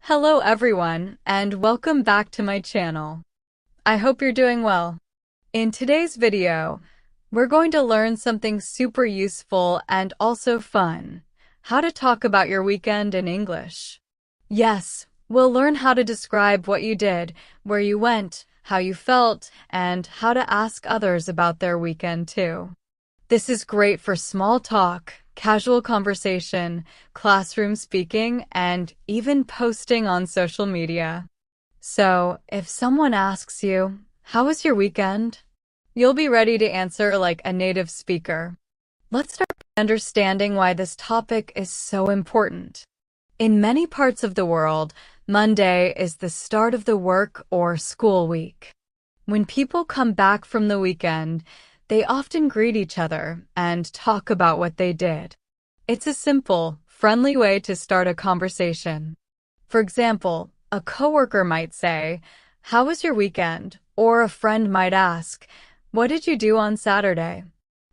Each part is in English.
Hello everyone, and welcome back to my channel. I hope you're doing well. In today's video, we're going to learn something super useful and also fun: how to talk about your weekend in English. Yes, we'll learn how to describe what you did, where you went, how you felt, and how to ask others about their weekend too. This is great for small talk, casual conversation, classroom speaking, and even posting on social media. So, if someone asks you, "How was your weekend?" you'll be ready to answer like a native speaker. Let's start by understanding why this topic is so important. In many parts of the world, Monday is the start of the work or school week. When people come back from the weekend, they often greet each other and talk about what they did. It's a simple, friendly way to start a conversation. For example, a coworker might say, "How was your weekend?" Or a friend might ask, "What did you do on Saturday?"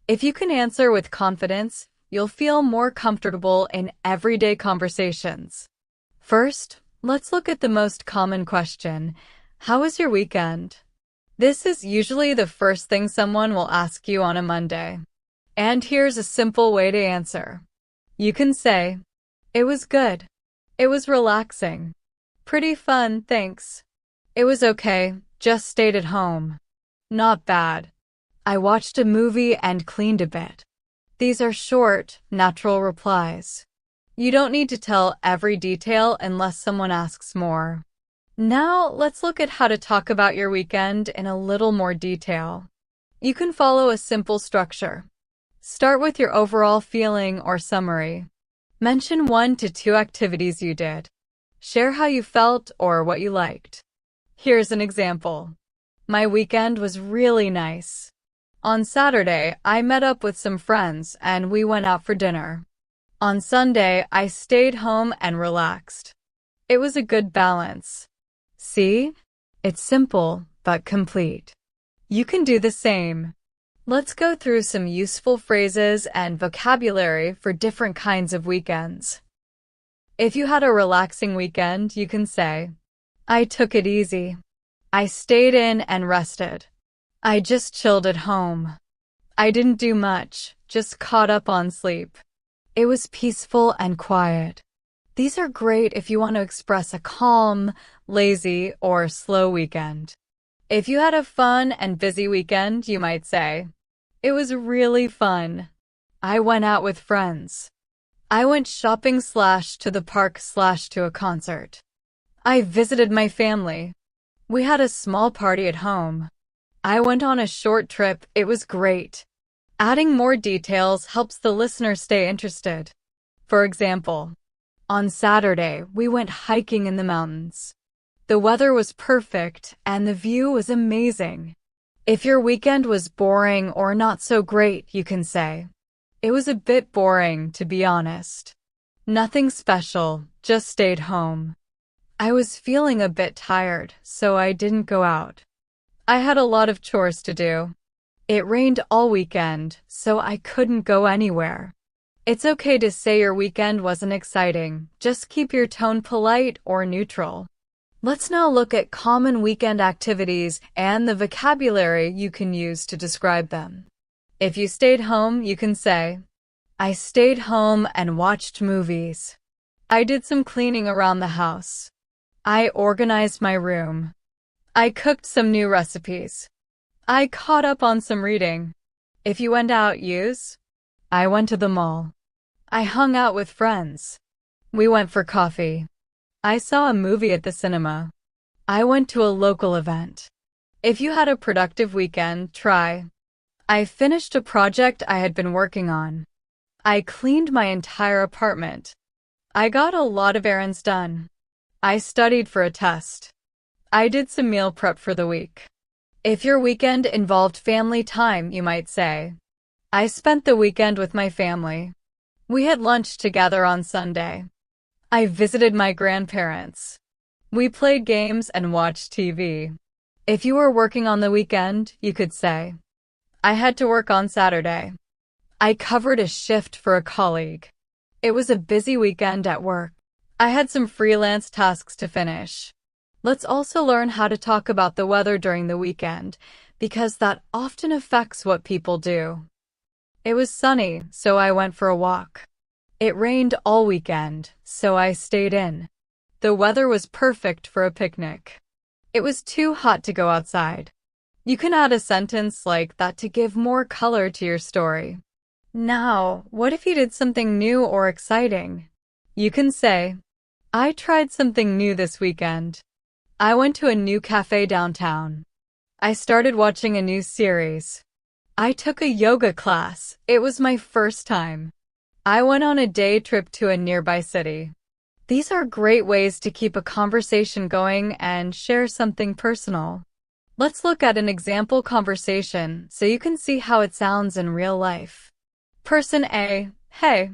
If you can answer with confidence, you'll feel more comfortable in everyday conversations. First, let's look at the most common question: how was your weekend? This is usually the first thing someone will ask you on a Monday. And here's a simple way to answer. You can say, "It was good. It was relaxing. Pretty fun, thanks. It was okay, just stayed at home. Not bad. I watched a movie and cleaned a bit." These are short, natural replies. You don't need to tell every detail unless someone asks more. Now, let's look at how to talk about your weekend in a little more detail. You can follow a simple structure. Start with your overall feeling or summary. Mention 1 to 2 activities you did. Share how you felt or what you liked. Here's an example. My weekend was really nice. On Saturday, I met up with some friends and we went out for dinner. On Sunday, I stayed home and relaxed. It was a good balance. See? It's simple, but complete. You can do the same. Let's go through some useful phrases and vocabulary for different kinds of weekends. If you had a relaxing weekend, you can say, "I took it easy. I stayed in and rested. I just chilled at home. I didn't do much, just caught up on sleep. It was peaceful and quiet." These are great if you want to express a calm, lazy, or slow weekend. If you had a fun and busy weekend, you might say, "It was really fun. I went out with friends. I went shopping/to the park/to a concert. I visited my family. We had a small party at home. I went on a short trip. It was great." Adding more details helps the listener stay interested. For example, on Saturday, we went hiking in the mountains. The weather was perfect and the view was amazing. If your weekend was boring or not so great, you can say, "It was a bit boring, to be honest. Nothing special, just stayed home. I was feeling a bit tired, so I didn't go out. I had a lot of chores to do. It rained all weekend, so I couldn't go anywhere." It's okay to say your weekend wasn't exciting, just keep your tone polite or neutral. Let's now look at common weekend activities and the vocabulary you can use to describe them. If you stayed home, you can say, "I stayed home and watched movies. I did some cleaning around the house. I organized my room. I cooked some new recipes. I caught up on some reading." If you went out, use, "I went to the mall. I hung out with friends. We went for coffee. I saw a movie at the cinema. I went to a local event." If you had a productive weekend, try, "I finished a project I had been working on. I cleaned my entire apartment. I got a lot of errands done. I studied for a test. I did some meal prep for the week." If your weekend involved family time, you might say, "I spent the weekend with my family. We had lunch together on Sunday. I visited my grandparents. We played games and watched TV." If you were working on the weekend, you could say, "I had to work on Saturday. I covered a shift for a colleague. It was a busy weekend at work. I had some freelance tasks to finish. Let's also learn how to talk about the weather during the weekend, because that often affects what people do. It was sunny, so I went for a walk. It rained all weekend, so I stayed in. The weather was perfect for a picnic. It was too hot to go outside. You can add a sentence like that to give more color to your story. Now, what if you did something new or exciting? You can say, I tried something new this weekend. I went to a new cafe downtown. I started watching a new series. I took a yoga class. It was my first time. I went on a day trip to a nearby city. These are great ways to keep a conversation going and share something personal. Let's look at an example conversation so you can see how it sounds in real life. Person A, hey,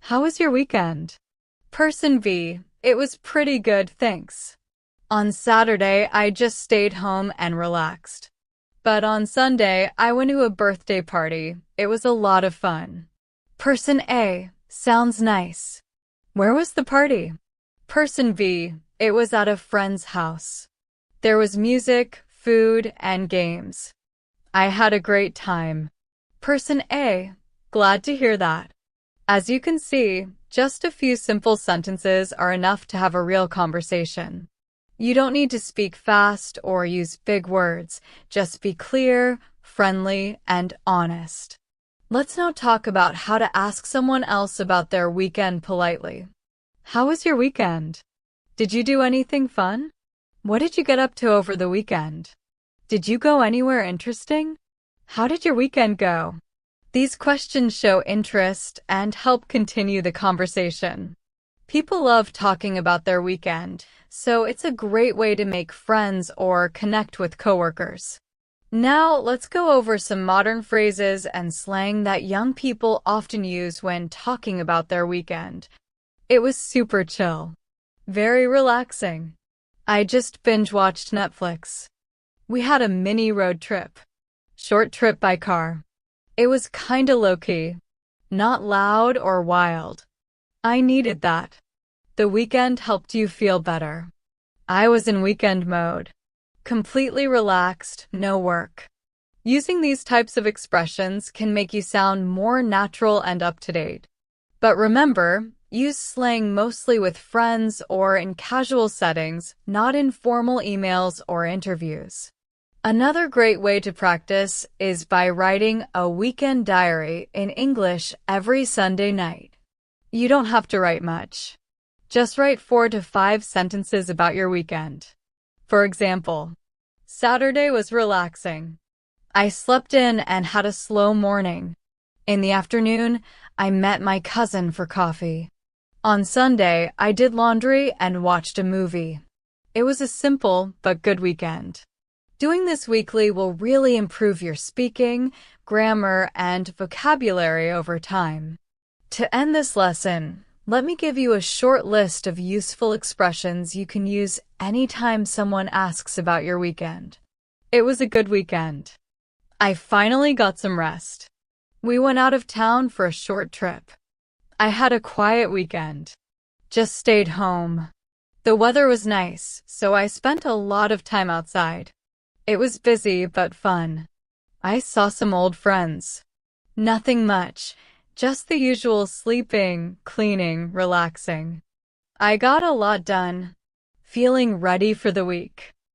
how was your weekend? Person B, it was pretty good, thanks. On Saturday, I just stayed home and relaxed. But on Sunday, I went to a birthday party. It was a lot of fun. Person A, sounds nice. Where was the party? Person B, it was at a friend's house. There was music, food, and games. I had a great time. Person A, glad to hear that. As you can see, just a few simple sentences are enough to have a real conversation. You don't need to speak fast or use big words. Just be clear, friendly, and honest. Let's now talk about how to ask someone else about their weekend politely. How was your weekend? Did you do anything fun? What did you get up to over the weekend? Did you go anywhere interesting? How did your weekend go? These questions show interest and help continue the conversation. People love talking about their weekend, so it's a great way to make friends or connect with coworkers. Now, let's go over some modern phrases and slang that young people often use when talking about their weekend. It was super chill. Very relaxing. I just binge-watched Netflix. We had a mini road trip. Short trip by car. It was kinda low-key. Not loud or wild. I needed that. The weekend helped you feel better. I was in weekend mode. Completely relaxed, no work. Using these types of expressions can make you sound more natural and up-to-date. But remember, use slang mostly with friends or in casual settings, not in formal emails or interviews. Another great way to practice is by writing a weekend diary in English every Sunday night. You don't have to write much. Just write 4 to 5 sentences about your weekend. For example, Saturday was relaxing. I slept in and had a slow morning. In the afternoon, I met my cousin for coffee. On Sunday, I did laundry and watched a movie. It was a simple but good weekend. Doing this weekly will really improve your speaking, grammar, and vocabulary over time. To end this lesson, let me give you a short list of useful expressions you can use anytime someone asks about your weekend. It was a good weekend. I finally got some rest. We went out of town for a short trip. I had a quiet weekend. Just stayed home. The weather was nice, so I spent a lot of time outside. It was busy but fun. I saw some old friends. Nothing much. Just the usual sleeping, cleaning, relaxing. I got a lot done. Feeling ready for the week.